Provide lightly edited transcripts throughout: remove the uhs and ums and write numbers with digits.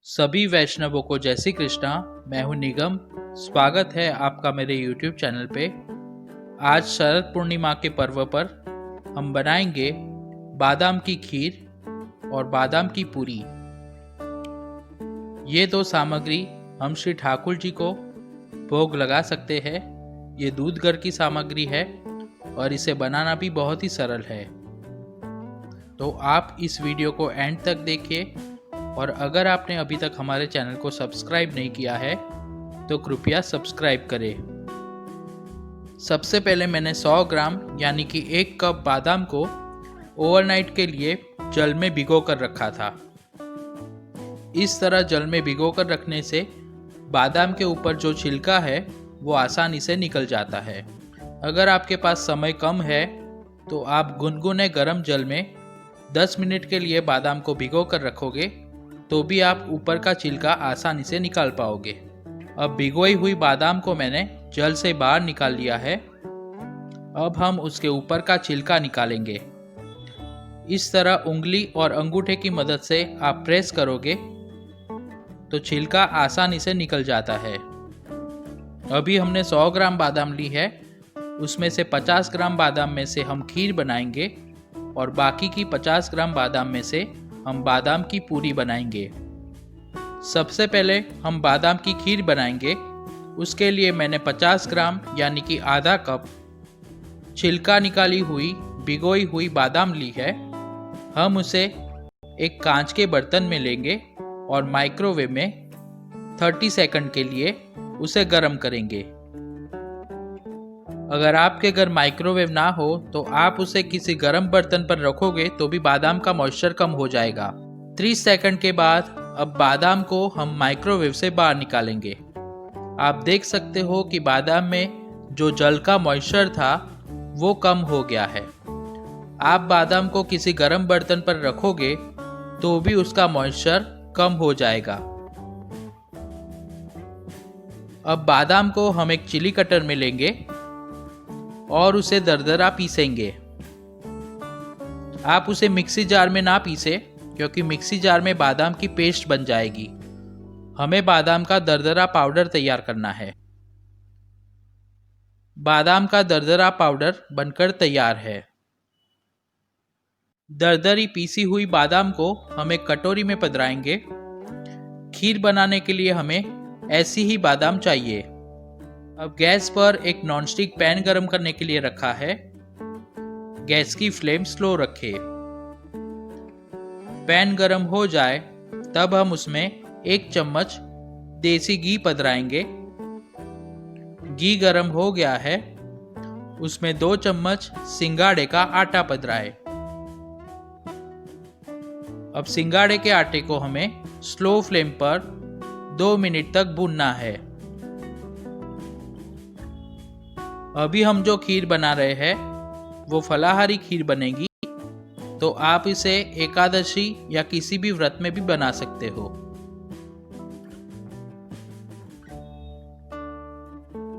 सभी वैष्णवों को जय श्री कृष्णा। मैं हूं निगम। स्वागत है आपका मेरे YouTube चैनल पे। आज शरद पूर्णिमा के पर्व पर हम बनाएंगे बादाम की खीर और बादाम की पूरी। ये दो सामग्री हम श्री ठाकुर जी को भोग लगा सकते हैं। ये दूध घर की सामग्री है और इसे बनाना भी बहुत ही सरल है। तो आप इस वीडियो को एंड तक देखिए और अगर आपने अभी तक हमारे चैनल को सब्सक्राइब नहीं किया है तो कृपया सब्सक्राइब करें। सबसे पहले मैंने 100 ग्राम यानी कि 1 कप बादाम को ओवरनाइट के लिए जल में भिगो कर रखा था। इस तरह जल में भिगो कर रखने से बादाम के ऊपर जो छिलका है वो आसानी से निकल जाता है। अगर आपके पास समय कम है तो आप गुनगुने गर्म जल में 10 मिनट के लिए बादाम को भिगो कर रखोगे तो भी आप ऊपर का छिलका आसानी से निकाल पाओगे। अब भिगोई हुई बादाम को मैंने जल से बाहर निकाल लिया है। अब हम उसके ऊपर का छिलका निकालेंगे। इस तरह उंगली और अंगूठे की मदद से आप प्रेस करोगे तो छिलका आसानी से निकल जाता है। अभी हमने 100 ग्राम बादाम ली है, उसमें से 50 ग्राम बादाम में से हम खीर बनाएंगे और बाकी की 50 ग्राम बादाम में से हम बादाम की पूरी बनाएंगे। सबसे पहले हम बादाम की खीर बनाएंगे। उसके लिए मैंने 50 ग्राम यानी कि आधा कप छिलका निकाली हुई भिगोई हुई बादाम ली है। हम उसे एक कांच के बर्तन में लेंगे और माइक्रोवेव में 30 सेकंड के लिए उसे गर्म करेंगे। अगर आपके घर माइक्रोवेव ना हो तो आप उसे किसी गर्म बर्तन पर रखोगे तो भी बादाम का मॉइस्चर कम हो जाएगा। 30 सेकंड के बाद अब बादाम को हम माइक्रोवेव से बाहर निकालेंगे। आप देख सकते हो कि बादाम में जो जल का मॉइस्चर था वो कम हो गया है। आप बादाम को किसी गर्म बर्तन पर रखोगे तो भी उसका मॉइस्चर कम हो जाएगा। अब बादाम को हम एक चिली कटर में लेंगे और उसे दरदरा पीसेंगे। आप उसे मिक्सी जार में ना पीसे क्योंकि मिक्सी जार में बादाम की पेस्ट बन जाएगी। हमें बादाम का दरदरा पाउडर तैयार करना है। बादाम का दरदरा पाउडर बनकर तैयार है। दरदरी पीसी हुई बादाम को हम एक कटोरी में पधराएंगे। खीर बनाने के लिए हमें ऐसी ही बादाम चाहिए। अब गैस पर एक नॉनस्टिक पैन गरम करने के लिए रखा है। गैस की फ्लेम स्लो रखें। पैन गरम हो जाए तब हम उसमें 1 चम्मच देसी घी पधराएंगे। घी गरम हो गया है, उसमें 2 चम्मच सिंगाड़े का आटा पधराए। अब सिंगाड़े के आटे को हमें स्लो फ्लेम पर 2 मिनट तक भूनना है। अभी हम जो खीर बना रहे हैं वो फलाहारी खीर बनेगी, तो आप इसे एकादशी या किसी भी व्रत में भी बना सकते हो।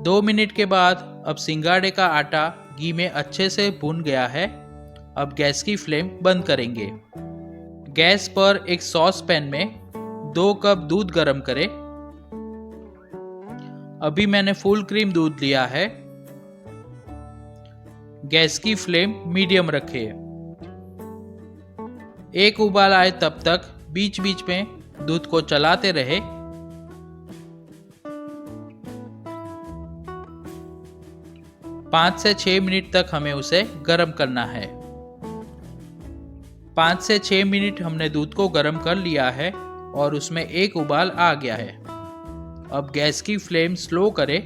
2 मिनट के बाद अब सिंगाड़े का आटा घी में अच्छे से भून गया है। अब गैस की फ्लेम बंद करेंगे। गैस पर एक सॉस पैन में 2 कप दूध गरम करें। अभी मैंने फुल क्रीम दूध लिया है। गैस की फ्लेम मीडियम रखें। एक उबाल आए तब तक बीच बीच में दूध को चलाते रहे। पाँच से 6 मिनट तक हमें उसे गर्म करना है। 5 से 6 मिनट हमने दूध को गर्म कर लिया है और उसमें एक उबाल आ गया है। अब गैस की फ्लेम स्लो करें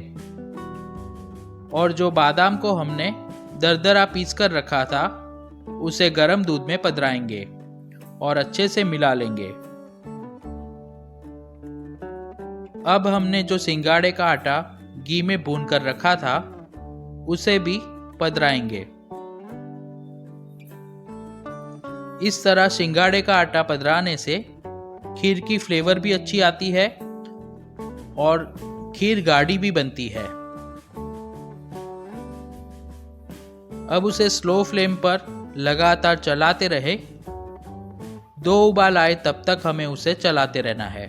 और जो बादाम को हमने दरदरा पीस कर रखा था उसे गर्म दूध में पधराएंगे और अच्छे से मिला लेंगे। अब हमने जो सिंगाड़े का आटा घी में भून कर रखा था उसे भी पधराएंगे। इस तरह सिंगाड़े का आटा पधराने से खीर की फ्लेवर भी अच्छी आती है और खीर गाढ़ी भी बनती है। अब उसे स्लो फ्लेम पर लगातार चलाते रहे 2 उबाल आए तब तक हमें उसे चलाते रहना है।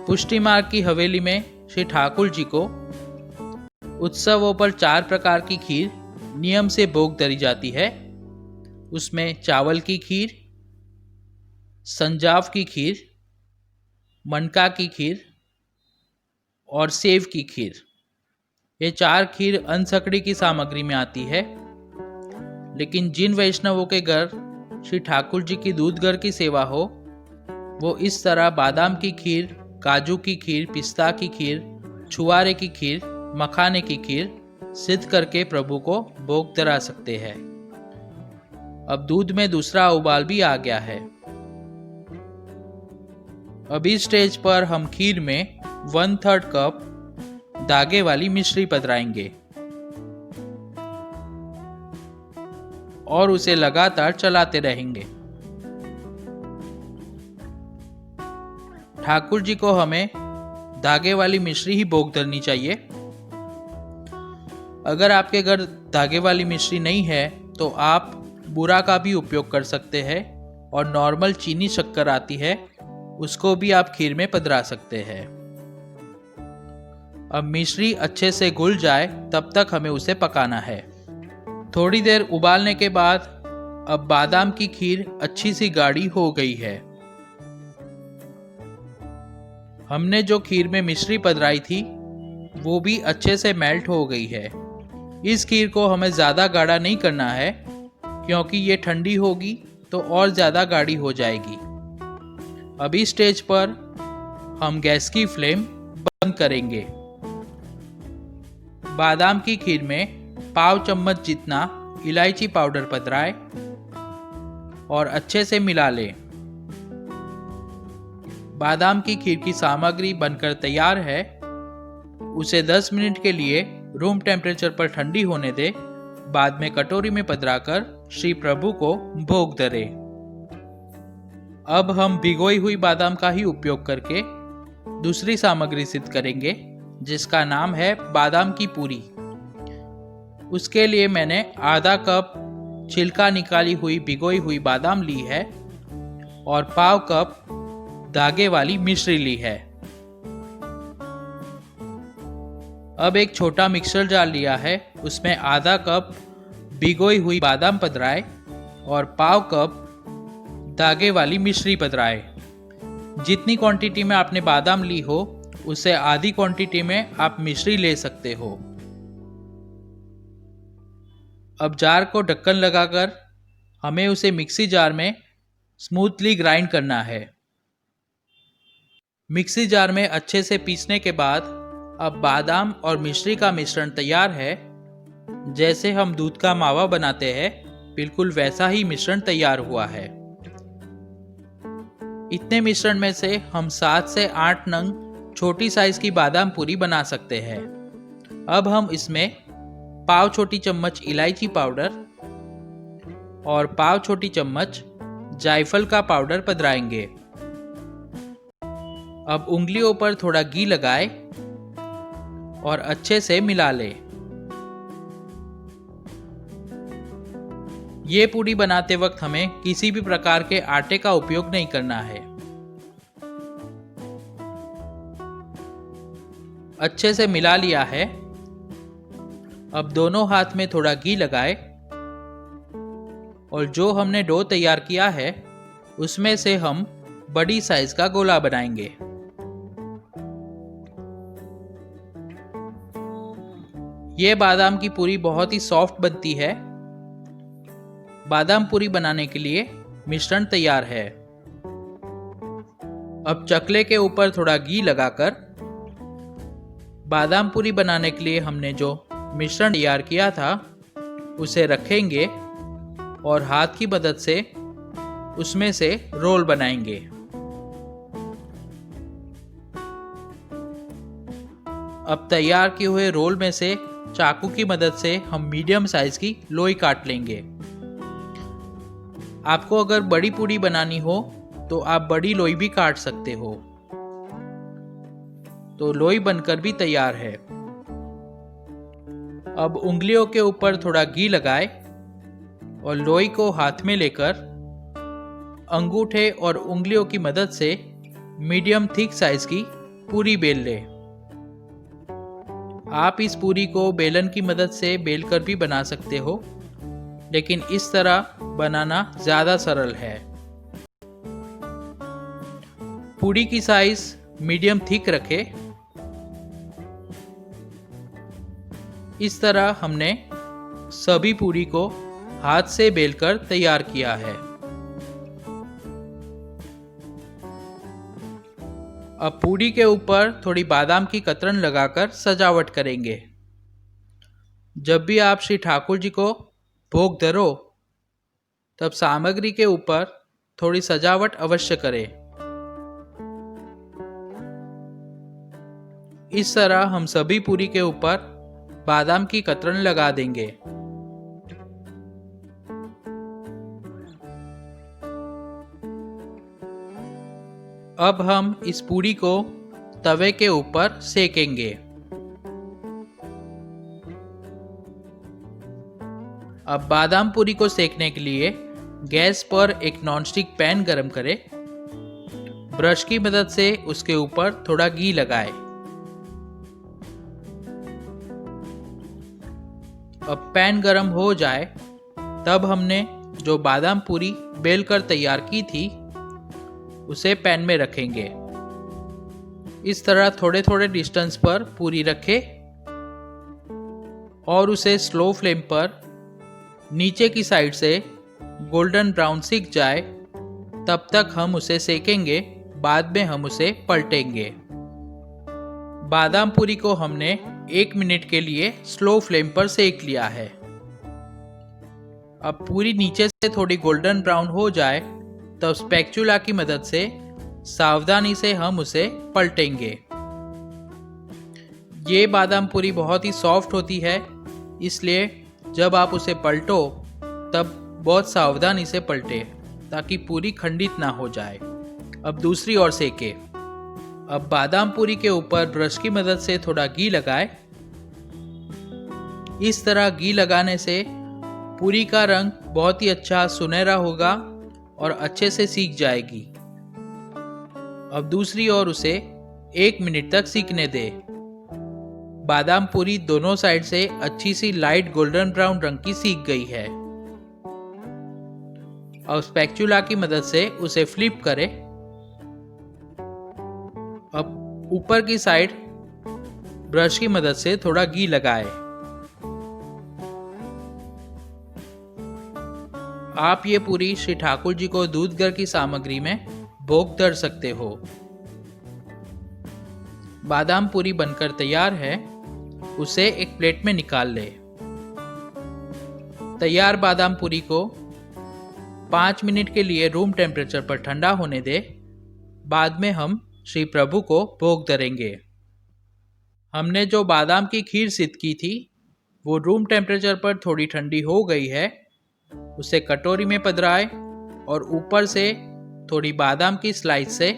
पुष्टि मार्ग की हवेली में श्री ठाकुर जी को उत्सवों पर 4 प्रकार की खीर नियम से भोग धरी जाती है। उसमें चावल की खीर, संजाव की खीर, मनका की खीर और सेव की खीर। ये 4 खीर अनसकड़ी की सामग्री में आती है। लेकिन जिन वैष्णवों के घर श्री ठाकुर जी की दूध घर की सेवा हो, वो इस तरह बादाम की खीर, काजू की खीर, पिस्ता की खीर, छुआरे की खीर, मखाने की खीर सिद्ध करके प्रभु को भोग धरा सकते हैं। अब दूध में दूसरा उबाल भी आ गया है। अभी स्टेज पर हम खीर में 1/3 कप धागे वाली मिश्री पधराएंगे और उसे लगातार चलाते रहेंगे। ठाकुर जी को हमें धागे वाली मिश्री ही भोग धरनी चाहिए। अगर आपके घर धागे वाली मिश्री नहीं है तो आप बूरा का भी उपयोग कर सकते हैं और नॉर्मल चीनी शक्कर आती है, उसको भी आप खीर में पधरा सकते हैं। अब मिश्री अच्छे से घुल जाए तब तक हमें उसे पकाना है। थोड़ी देर उबालने के बाद अब बादाम की खीर अच्छी सी गाढ़ी हो गई है। हमने जो खीर में मिश्री पधराई थी वो भी अच्छे से मेल्ट हो गई है। इस खीर को हमें ज़्यादा गाढ़ा नहीं करना है क्योंकि ये ठंडी होगी तो और ज़्यादा गाढ़ी हो जाएगी। अभी स्टेज पर हम गैस की फ्लेम बंद करेंगे। बादाम की खीर में 1/2 चम्मच जितना इलायची पाउडर पधराए और अच्छे से मिला लें। बादाम की खीर की सामग्री बनकर तैयार है। उसे 10 मिनट के लिए रूम टेम्परेचर पर ठंडी होने दे। बाद में कटोरी में पधराकर श्री प्रभु को भोग धरे। अब हम भिगोई हुई बादाम का ही उपयोग करके दूसरी सामग्री सिद्ध करेंगे जिसका नाम है बादाम की पूरी। उसके लिए मैंने आधा कप छिलका निकाली हुई भिगोई हुई बादाम ली है और 1/4 कप धागे वाली मिश्री ली है। अब एक छोटा मिक्सर जार लिया है, उसमें आधा कप भिगोई हुई बादाम पधराए और 1/4 कप धागे वाली मिश्री पधराए। जितनी क्वांटिटी में आपने बादाम ली हो उससे आधी क्वांटिटी में आप मिश्री ले सकते हो। अब जार को ढक्कन लगाकर हमें उसे मिक्सी जार में स्मूथली ग्राइंड करना है। मिक्सी जार में अच्छे से पीसने के बाद अब बादाम और मिश्री का मिश्रण तैयार है। जैसे हम दूध का मावा बनाते हैं बिल्कुल वैसा ही मिश्रण तैयार हुआ है। इतने मिश्रण में से हम 7 से 8 नंग छोटी साइज की बादाम पूरी बना सकते हैं। अब हम इसमें 1/4 छोटी चम्मच इलायची पाउडर और 1/4 छोटी चम्मच जायफल का पाउडर पधराएंगे। अब उंगलियों पर थोड़ा घी लगाए और अच्छे से मिला ले। ये पूरी बनाते वक्त हमें किसी भी प्रकार के आटे का उपयोग नहीं करना है। अच्छे से मिला लिया है। अब दोनों हाथ में थोड़ा घी लगाए और जो हमने डो तैयार किया है उसमें से हम बड़ी साइज का गोला बनाएंगे। ये बादाम की पूरी बहुत ही सॉफ्ट बनती है। बादाम पूरी बनाने के लिए मिश्रण तैयार है। अब चकले के ऊपर थोड़ा घी लगाकर बादाम पूरी बनाने के लिए हमने जो मिश्रण तैयार किया था उसे रखेंगे और हाथ की मदद से उसमें से रोल बनाएंगे। अब तैयार किए हुए रोल में से चाकू की मदद से हम मीडियम साइज की लोई काट लेंगे। आपको अगर बड़ी पूरी बनानी हो तो आप बड़ी लोई भी काट सकते हो। तो लोई बनकर भी तैयार है। अब उंगलियों के ऊपर थोड़ा घी लगाए और लोई को हाथ में लेकर अंगूठे और उंगलियों की मदद से मीडियम थिक साइज की पूरी बेल लें। आप इस पूरी को बेलन की मदद से बेलकर भी बना सकते हो, लेकिन इस तरह बनाना ज़्यादा सरल है। पूरी की साइज मीडियम थिक रखें। इस तरह हमने सभी पूरी को हाथ से बेलकर तैयार किया है। अब पूरी के ऊपर थोड़ी बादाम की कतरन लगाकर सजावट करेंगे। जब भी आप श्री ठाकुर जी को भोग धरो, तब सामग्री के ऊपर थोड़ी सजावट अवश्य करें। इस तरह हम सभी पूरी के ऊपर बादाम की कतरन लगा देंगे। अब हम इस पूरी को तवे के ऊपर सेकेंगे। अब बादाम पूरी को सेकने के लिए गैस पर एक नॉनस्टिक पैन गरम करें। ब्रश की मदद से उसके ऊपर थोड़ा घी लगाएं। अब पैन गरम हो जाए, तब हमने जो बादाम पूरी बेल कर तैयार की थी उसे पैन में रखेंगे। इस तरह थोड़े थोड़े डिस्टेंस पर पूरी रखें और उसे स्लो फ्लेम पर नीचे की साइड से गोल्डन ब्राउन सिक जाए तब तक हम उसे सेकेंगे। बाद में हम उसे पलटेंगे। बादाम पूरी को हमने 1 मिनट के लिए स्लो फ्लेम पर सेक लिया है। अब पूरी नीचे से थोड़ी गोल्डन ब्राउन हो जाए तो स्पैचुला की मदद से सावधानी से हम उसे पलटेंगे। ये बादाम पूरी बहुत ही सॉफ्ट होती है, इसलिए जब आप उसे पलटो तब बहुत सावधानी से पलटे ताकि पूरी खंडित ना हो जाए। अब दूसरी ओर सेके। अब बादाम पूरी के ऊपर ब्रश की मदद से थोड़ा घी लगाएं। इस तरह घी लगाने से पूरी का रंग बहुत ही अच्छा सुनहरा होगा और अच्छे से सीख जाएगी। अब दूसरी ओर उसे 1 मिनट तक सीखने दे। बादाम पूरी दोनों साइड से अच्छी सी लाइट गोल्डन ब्राउन रंग की सीख गई है। अब स्पैचुला की मदद से उसे फ्लिप करें। अब ऊपर की साइड ब्रश की मदद से थोड़ा घी लगाएं। आप ये पूरी श्री ठाकुर जी को दूध घर की सामग्री में भोग धर सकते हो। बादाम पूरी बनकर तैयार है, उसे एक प्लेट में निकाल ले। तैयार बादाम पूरी को 5 मिनट के लिए रूम टेम्परेचर पर ठंडा होने दे। बाद में हम श्री प्रभु को भोग धरेंगे। हमने जो बादाम की खीर सिद्ध की थी वो रूम टेम्परेचर पर थोड़ी ठंडी हो गई है। उसे कटोरी में पधराएं और ऊपर से थोड़ी बादाम की स्लाइस से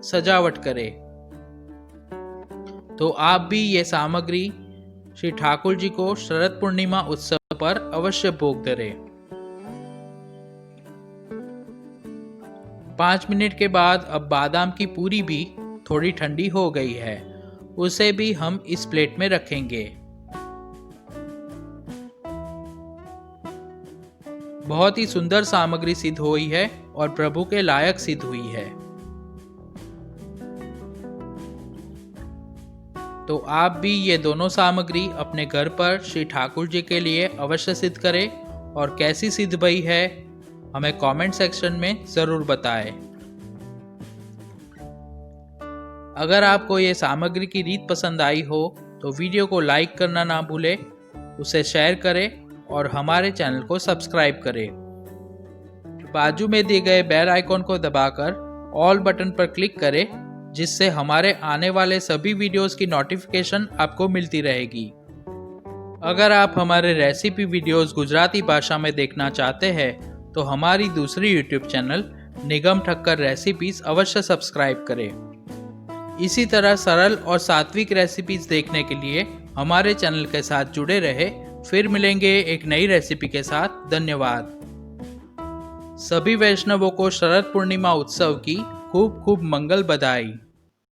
सजावट करें। तो आप भी ये सामग्री श्री ठाकुर जी को शरद पूर्णिमा उत्सव पर अवश्य भोग धरें। 5 मिनट के बाद अब बादाम की पूरी भी थोड़ी ठंडी हो गई है, उसे भी हम इस प्लेट में रखेंगे। बहुत ही सुंदर सामग्री सिद्ध हुई है और प्रभु के लायक सिद्ध हुई है। तो आप भी ये दोनों सामग्री अपने घर पर श्री ठाकुर जी के लिए अवश्य सिद्ध करें और कैसी सिद्ध भई है हमें कमेंट सेक्शन में ज़रूर बताएं। अगर आपको ये सामग्री की रीत पसंद आई हो तो वीडियो को लाइक करना ना भूलें, उसे शेयर करें और हमारे चैनल को सब्सक्राइब करें। बाजू में दिए गए बेल आइकॉन को दबाकर ऑल बटन पर क्लिक करें, जिससे हमारे आने वाले सभी वीडियोस की नोटिफिकेशन आपको मिलती रहेगी। अगर आप हमारे रेसिपी वीडियोस गुजराती भाषा में देखना चाहते हैं तो हमारी दूसरी यूट्यूब चैनल निगम ठक्कर रेसिपीज अवश्य सब्सक्राइब करें। इसी तरह सरल और सात्विक रेसिपीज देखने के लिए हमारे चैनल के साथ जुड़े रहे फिर मिलेंगे एक नई रेसिपी के साथ। धन्यवाद। सभी वैष्णवों को शरद पूर्णिमा उत्सव की खूब खूब मंगल बधाई।